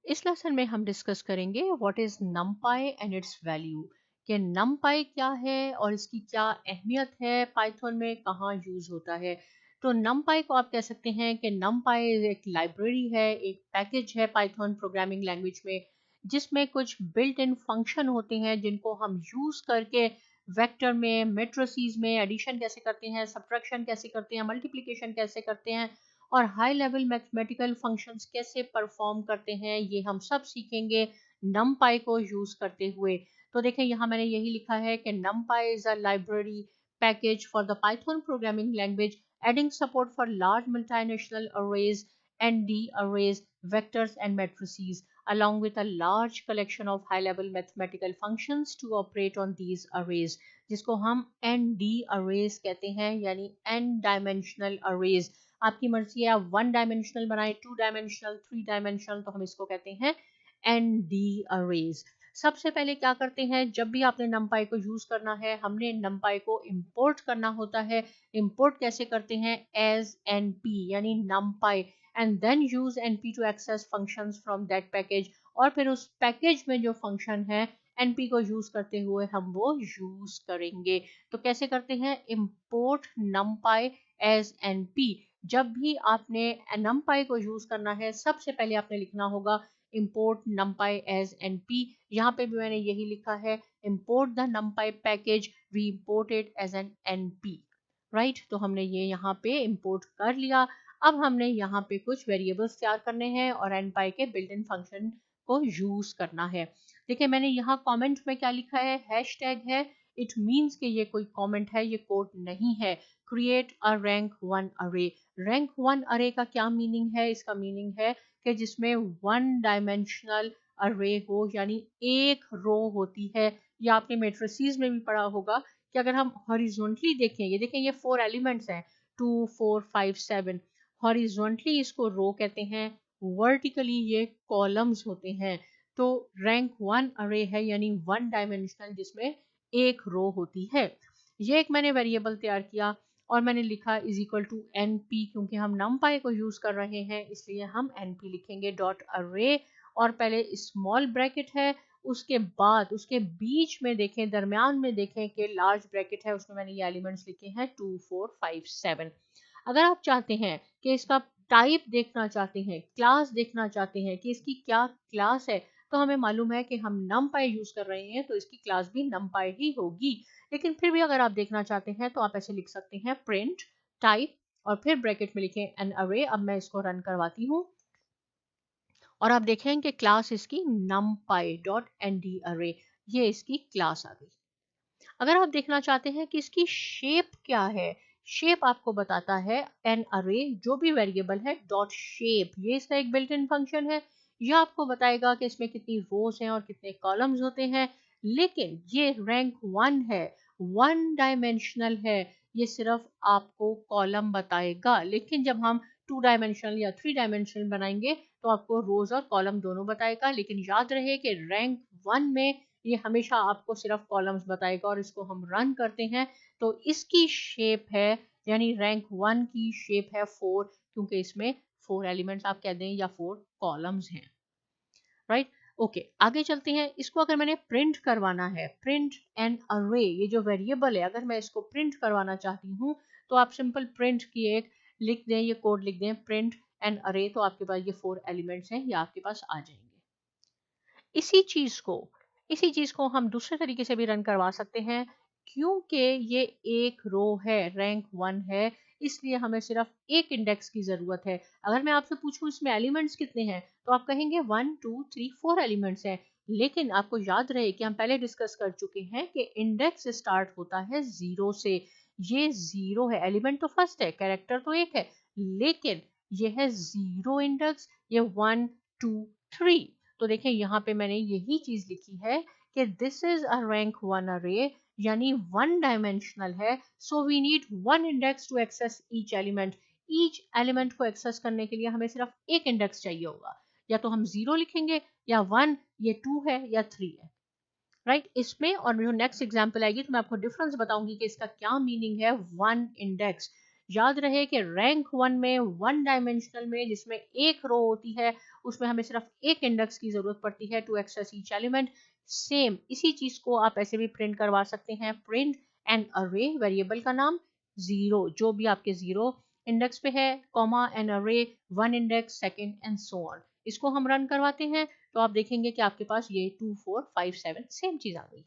इस लेसन में हम डिस्कस करेंगे what is numpy and it's value कि numpy क्या है और इसकी क्या अहमियत है, पाइथन में कहाँ यूज होता है। तो numpy को आप कह सकते हैं कि numpy एक लाइब्रेरी है, एक पैकेज है पाइथन प्रोग्रामिंग लैंग्वेज में, जिसमें कुछ बिल्ट इन फंक्शन होते हैं जिनको हम यूज करके वेक्टर में, मेट्रिसेस में एडिशन कैसे करते हैं, सब्ट्रैक्शन कैसे करते हैं, मल्टीप्लिकेशन कैसे करते हैं और हाई लेवल मैथमेटिकल फंक्शंस कैसे परफॉर्म करते हैं, ये हम सब सीखेंगे numpy को यूज करते हुए। तो देखें यहाँ मैंने यही लिखा है कि numpy is a library package for the Python programming language adding support for large multinational arrays, ND arrays, vectors and matrices along with a large collection of high level mathematical functions to operate on these arrays, जिसको हम ND arrays कहते हैं, यानी n dimensional arrays। आपकी मर्जी है आप 1 dimensional बनाए, 2 डायमेंशनल, 3 डायमेंशनल, तो हम इसको कहते हैं ND अरेज। सबसे पहले क्या करते हैं, जब भी आपने numpy को यूज करना है, हमने numpy को इंपोर्ट करना होता है। इंपोर्ट कैसे करते हैं, एज np यानी numpy and then use np to access functions from that package, और फिर उस पैकेज में जो फंक्शन है np को यूज करते हुए हम वो यूज करेंगे। तो कैसे करते हैं, इंपोर्ट numpy एज np। जब भी आपने numpy को यूज करना है, सबसे पहले आपने लिखना होगा import numpy as np। यहाँ पे भी मैंने यही लिखा है, import the numpy package, we import it as an np, right. तो हमने ये यहाँ पे import कर लिया। अब हमने यहाँ पे कुछ वेरिएबल्स तैयार करने हैं और numpy के बिल्ट इन फंक्शन को यूज करना है। देखिए मैंने यहाँ कमेंट में क्या लिखा है, हैशटैग है, इट मीन्स कि ये कोई कमेंट है, ये कोड नहीं है। क्रिएट अ रैंक 1 अरे। रैंक 1 अरे का क्या मीनिंग है, इसका मीनिंग है कि जिसमें 1 डायमेंशनल अरे हो, यानी एक रो होती है। या आपने मेट्रिसेस में भी पढ़ा होगा कि अगर हम हॉरिजॉन्टली देखें, ये देखें ये 4 एलिमेंट्स हैं, 2 4 5 7। हॉरिजॉन्टली इसको रो कहते हैं, वर्टिकली ये कॉलम्स होते हैं। तो रैंक 1 अरे है यानी 1 डायमेंशनल जिसमें एक रो होती है। ये एक मैंने वेरिएबल तैयार किया और मैंने लिखा इज इक्वल टू np, क्योंकि हम numpy को यूज कर रहे हैं इसलिए हम np लिखेंगे डॉट अरे, और पहले स्मॉल ब्रैकेट है, उसके बाद उसके बीच में देखें, दरमियान में देखें कि लार्ज ब्रैकेट है, उसमें मैंने ये एलिमेंट्स लिखे हैं 2 4 5 7। अगर आप चाहते हैं कि इसका टाइप देखना चाहते हैं, क्लास देखना चाहते हैं कि इसकी क्या क्लास है, तो हमें मालूम है कि हम numpy यूज कर रहे हैं तो इसकी क्लास भी numpy ही होगी। लेकिन फिर भी अगर आप देखना चाहते हैं तो आप ऐसे लिख सकते हैं प्रिंट टाइप और फिर ब्रैकेट में लिखें एन अरे। अब मैं इसको रन करवाती हूँ और आप देखें कि क्लास इसकी numpy.nd अरे, ये इसकी क्लास आ गई। अगर आप देखना चाहते हैं कि इसकी शेप क्या है, शेप आपको बताता है एन अरे, जो भी वेरिएबल है डॉट शेप, ये इसका एक बिल्ट इन फंक्शन है। यह आपको बताएगा कि इसमें कितनी रोज हैं और कितने कॉलम्स होते हैं। लेकिन ये रैंक 1 है, 1 डायमेंशनल है, ये सिर्फ आपको कॉलम बताएगा। लेकिन जब हम 2 डायमेंशनल या 3 डायमेंशनल बनाएंगे तो आपको रोज और कॉलम दोनों बताएगा। लेकिन याद रहे कि रैंक 1 में ये हमेशा आपको सिर्फ कॉलम्स बताएगा। और इसको हम रन करते हैं तो इसकी शेप है, यानी रैंक 1 की शेप है 4, क्योंकि इसमें 4 एलिमेंट्स आप कह दें या 4 कॉलम्स हैं, राइट। ओके, आगे चलते हैं। इसको अगर मैंने प्रिंट करवाना है, प्रिंट एन अरे, ये जो वेरिएबल है, अगर मैं इसको प्रिंट करवाना चाहती हूँ तो आप सिंपल प्रिंट की एक लिख दें, ये कोड लिख दें प्रिंट एन अरे, तो आपके पास ये 4 एलिमेंट्स हैं, ये आपके पास आ जाएंगे। इसी चीज को हम दूसरे तरीके से भी रन करवा सकते हैं, क्योंकि ये एक रो है, रैंक 1 है, इसलिए हमें सिर्फ एक इंडेक्स की जरूरत है। अगर मैं आपसे पूछूं इसमें एलिमेंट्स कितने हैं तो आप कहेंगे 1 2 3 4 एलिमेंट्स हैं। लेकिन आपको याद रहे कि हम पहले डिस्कस कर चुके हैं कि इंडेक्स स्टार्ट होता है 0 से। ये 0 है, एलिमेंट तो फर्स्ट है, कैरेक्टर तो एक है, लेकिन ये है 0 इंडेक्स, ये 1 2 3। तो देखें यहाँ पे मैंने यही चीज लिखी है कि दिस इज अ रैंक 1 अरे, यानी 1 डायमेंशनल है। So we need 1 index to access each element. Each element को एक्सेस करने के लिए हमें सिर्फ एक इंडेक्स चाहिए होगा, या तो हम 0 लिखेंगे या 1, ये 2 है या 3 है, राइट। इसमें और जो नेक्स्ट एग्जांपल आएगी तो मैं आपको डिफरेंस बताऊंगी कि इसका क्या मीनिंग है 1 इंडेक्स। याद रहे कि रैंक 1 में वन डायमेंशनल में जिसमें एक रो होती है उसमें हमें सिर्फ एक इंडेक्स की जरूरत पड़ती है to access each element. Same इसी चीज को आप ऐसे भी प्रिंट करवा सकते हैं, प्रिंट एन अरे, वेरिएबल का नाम जीरो, जो भी आपके जीरो इंडेक्स पे है, कॉमा एन अरे one index second and so on. इसको हम रन करवाते हैं तो आप देखेंगे कि आपके पास ये 2 4 5 7 सेम चीज आ गई।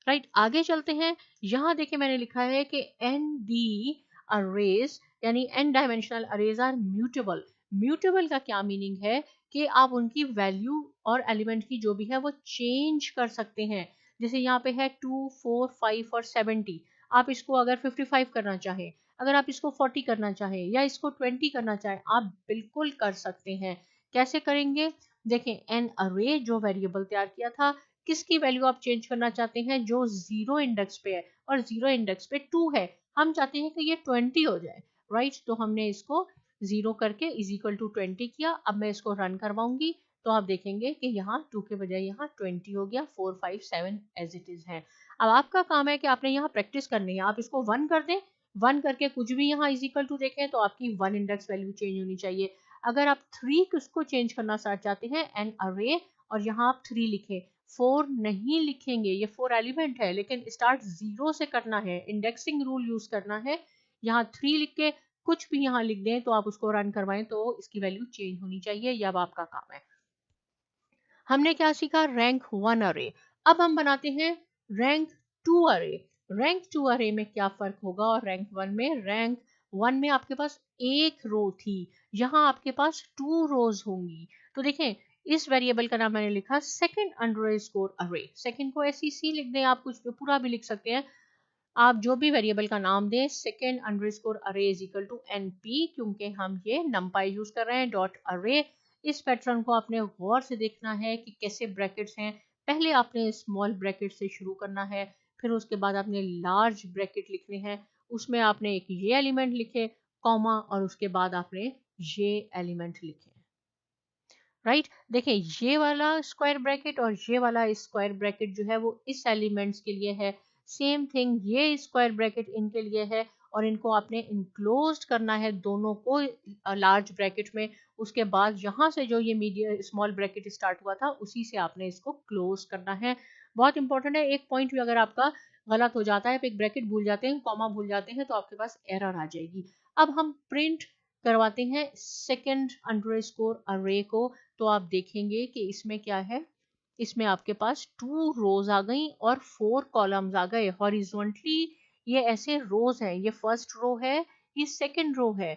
राइट, आगे चलते हैं। यहाँ देखिए मैंने लिखा है कि एन डी अरेज यानी N dimensional arrays are mutable. Mutable का क्या मीनिंग है कि आप उनकी वैल्यू और एलिमेंट की जो भी है वो चेंज कर सकते हैं। जैसे यहाँ पे है 2 4 5 और 70, आप इसको अगर 55 करना चाहें, अगर आप इसको 40 करना चाहें या इसको 20 करना चाहें, आप बिल्कुल कर सकते हैं। कैसे करेंगे? देखें, एन अरे जो वेरिएबल तैयार किया था, किसकी वैल्यू आप चेंज करना चाहते हैं? जो जीरो इंडेक्स पे है और जीरो इंडेक्स पे 2 है, हम चाहते हैं कि ये 20 हो जाए। राइट, तो हमने इसको जीरो करके इज इक्वल टू 20 किया। अब मैं इसको रन करवाऊंगी तो आप देखेंगे कि यहाँ 2 के बजाय यहाँ 20 हो गया, 4 5 7 एज इट इज है। अब आपका काम है कि आपने यहाँ प्रैक्टिस करनी है। आप इसको 1 कर दें, 1 करके कुछ भी यहाँ इज इक्वल टू देखें तो आपकी 1 इंडेक्स वैल्यू चेंज होनी चाहिए। अगर आप 3 किसको चेंज करना चाहते हैं, एन अरे, और यहाँ आप 3 लिखें, 4 नहीं लिखेंगे, ये 4 एलिमेंट है, लेकिन स्टार्ट 0 से करना है, इंडेक्सिंग रूल यूज करना है। यहाँ 3 लिख के कुछ भी यहाँ लिख दें तो आप उसको रन करवाएं तो इसकी वैल्यू चेंज होनी चाहिए। यह अब आपका काम है। हमने क्या सीखा? रैंक 1 अरे। अब हम बनाते हैं रैंक 2 अरे। रैंक 2 अरे में क्या फर्क होगा और रैंक 1 में? रैंक 1 में आपके पास एक रो थी, यहाँ आपके पास 2 रोज होंगी। तो देखें, इस वेरिएबल का नाम मैंने लिखा सेकंड अंडरस्कोर अरे। सेकंड को SEC लिख दें, आप कुछ पूरा भी लिख सकते हैं। आप जो भी वेरिएबल का नाम दें, सेकेंड अंडरस्कोर अरे इज इक्वल टू NP, क्योंकि हम ये नंपाई यूज कर रहे हैं, डॉट अरे। इस पैटर्न को आपने गौर से देखना है कि कैसे ब्रैकेट्स हैं। पहले आपने स्मॉल ब्रैकेट से शुरू करना है, फिर उसके बाद आपने लार्ज ब्रैकेट लिखने हैं, उसमें आपने एक ये एलिमेंट लिखे, कॉमा, और उसके बाद आपने ये एलिमेंट लिखे। राइट, देखिए ये वाला स्क्वायर ब्रैकेट और ये वाला स्क्वायर ब्रैकेट जो है वो इस एलिमेंट्स के लिए है। सेम थिंग ये स्क्वायर ब्रैकेट इनके लिए है, और इनको आपने इनक्लोज करना है दोनों को लार्ज ब्रैकेट में। उसके बाद यहाँ से जो ये मीडियम स्मॉल ब्रैकेट स्टार्ट हुआ था उसी से आपने इसको क्लोज करना है। बहुत इंपॉर्टेंट है, एक पॉइंट भी अगर आपका गलत हो जाता है, आप एक ब्रैकेट भूल जाते हैं, कॉमा भूल जाते हैं, तो आपके पास एरर आ जाएगी। अब हम प्रिंट करवाते हैं सेकेंड अंडरस्कोर अरे को, तो आप देखेंगे कि इसमें क्या है, इसमें आपके पास 2 रोज आ गई और 4 कॉलम्स आ गए। हॉरिजॉन्टली ये ऐसे रोज हैं, ये फर्स्ट रो है, ये सेकंड रो है,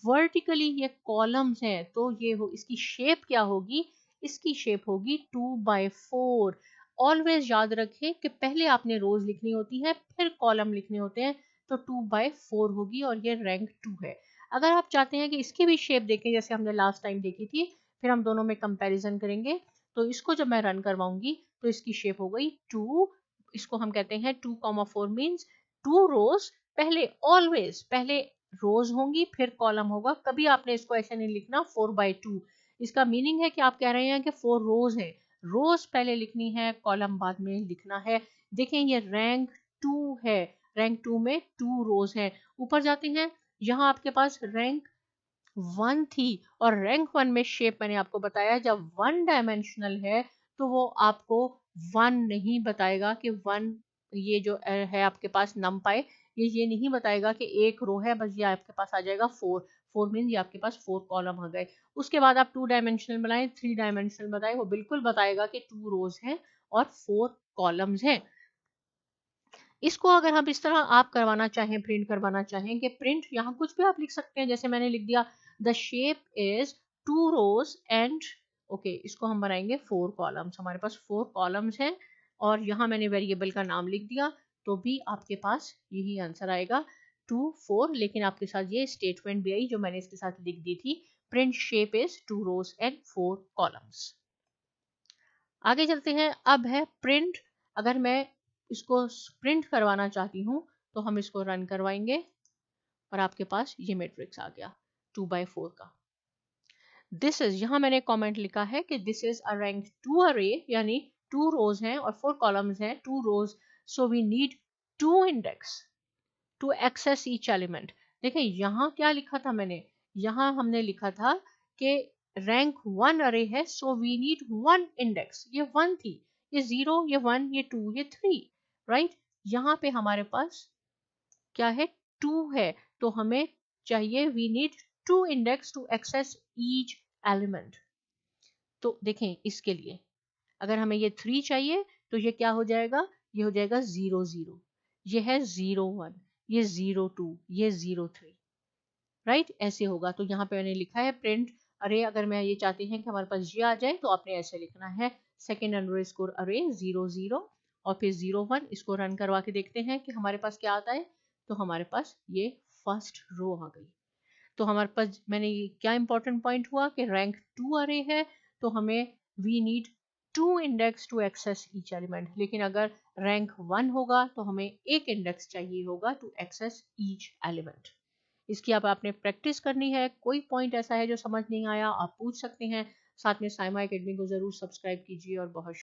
वर्टिकली ये कॉलम्स हैं। तो ये हो, इसकी शेप क्या होगी? इसकी शेप होगी 2/4। ऑलवेज याद रखें कि पहले आपने रोज लिखनी होती है, फिर कॉलम लिखने होते हैं, तो 2/4 होगी, और ये रैंक 2 है। अगर आप चाहते हैं कि इसकी भी शेप देखें जैसे हमने लास्ट टाइम देखी थी, फिर हम दोनों में कंपैरिजन करेंगे। तो इसको जब मैं रन करवाऊंगी तो इसकी शेप हो गई 2, इसको हम कहते हैं 2,4 मीन्स 2 रोज। पहले ऑलवेज पहले रोज होंगी फिर कॉलम होगा, कभी आपने इसको ऐसे नहीं लिखना 4/2। इसका मीनिंग है कि आप कह रहे हैं कि 4 रोज हैं, रोज पहले लिखनी है, कॉलम बाद में लिखना है। देखें ये रैंक 2 है, रैंक 2 में 2 रोज हैं। ऊपर जाते हैं, यहाँ आपके पास रैंक 1 थी, और रैंक 1 में शेप मैंने आपको बताया जब 1 डायमेंशनल है तो वो आपको 1 नहीं बताएगा कि 1, ये जो है आपके पास नमपाई, ये नहीं बताएगा कि एक रो है, बस ये आपके पास आ जाएगा 4। 4 मीन ये आपके पास 4 कॉलम आ गए। उसके बाद आप 2 डायमेंशनल बनाए, 3 डायमेंशनल बनाए, वो बिल्कुल बताएगा कि 2 रोज हैं और 4 कॉलम्स हैं। इसको अगर हम इस तरह आप करवाना चाहें, प्रिंट करवाना चाहें कि प्रिंट, यहाँ कुछ भी आप लिख सकते हैं, जैसे मैंने लिख दिया the shape is 2 rows and okay, इसको हम बनाएंगे 4 कॉलम्स। हमारे पास 4 कॉलम्स हैं और यहाँ मैंने वेरिएबल का नाम लिख दिया, तो भी आपके पास यही आंसर आएगा 2 4। लेकिन आपके साथ ये स्टेटमेंट भी आई जो मैंने इसके साथ लिख दी थी, print shape is 2 rows and 4 columns. आगे चलते हैं। अब है प्रिंट, अगर मैं इसको प्रिंट करवाना चाहती हूँ तो हम इसको रन करवाएंगे और आपके पास ये मैट्रिक्स आ गया 2/4 का। दिस इज, यहाँ मैंने कमेंट लिखा है कि दिस इज अ रैंक 2 अरे, यानी 2 रोज हैं और 4 कॉलम्स हैं, 2 rows, so we need 2 index to access each element. देखें यहाँ क्या लिखा था मैंने, यहाँ हमने लिखा था कि रैंक 1 अरे है, सो वी नीड 1 इंडेक्स, ये 1 थी, ये 0, ये 1, ये 2, ये 3, राइट। यहाँ पे हमारे पास क्या है, 2 है, तो हमें चाहिए, we need 2 index to access each element. तो देखें इसके लिए अगर हमें ये 3 चाहिए तो ये क्या हो जाएगा, ये हो जाएगा 0 0, ये है 0 1, ये 0 2, ये 0 3, राइट, ऐसे होगा। तो यहाँ पे मैंने लिखा है प्रिंट अरे, अगर मैं ये चाहती हैं कि हमारे पास ये आ जाए तो आपने ऐसे लिखना है सेकेंड अंडरस्कोर अरे 0 0 और फिर 0 1। इसको रन करवा के देखते हैं कि हमारे पास क्या आता है। तो हमारे पास ये फर्स्ट रो आ गई। तो हमारे पास मैंने ये क्या इंपॉर्टेंट पॉइंट हुआ कि रैंक 2 अरे है, तो हमें we need 2 index to access each element. लेकिन अगर रैंक 1 होगा तो हमें एक इंडेक्स चाहिए होगा टू एक्सेस ईच एलिमेंट। इसकी अब आपने प्रैक्टिस करनी है। कोई पॉइंट ऐसा है जो समझ नहीं आया, आप पूछ सकते हैं। साथ में साइमा एकेडमी को जरूर सब्सक्राइब कीजिए और बहुत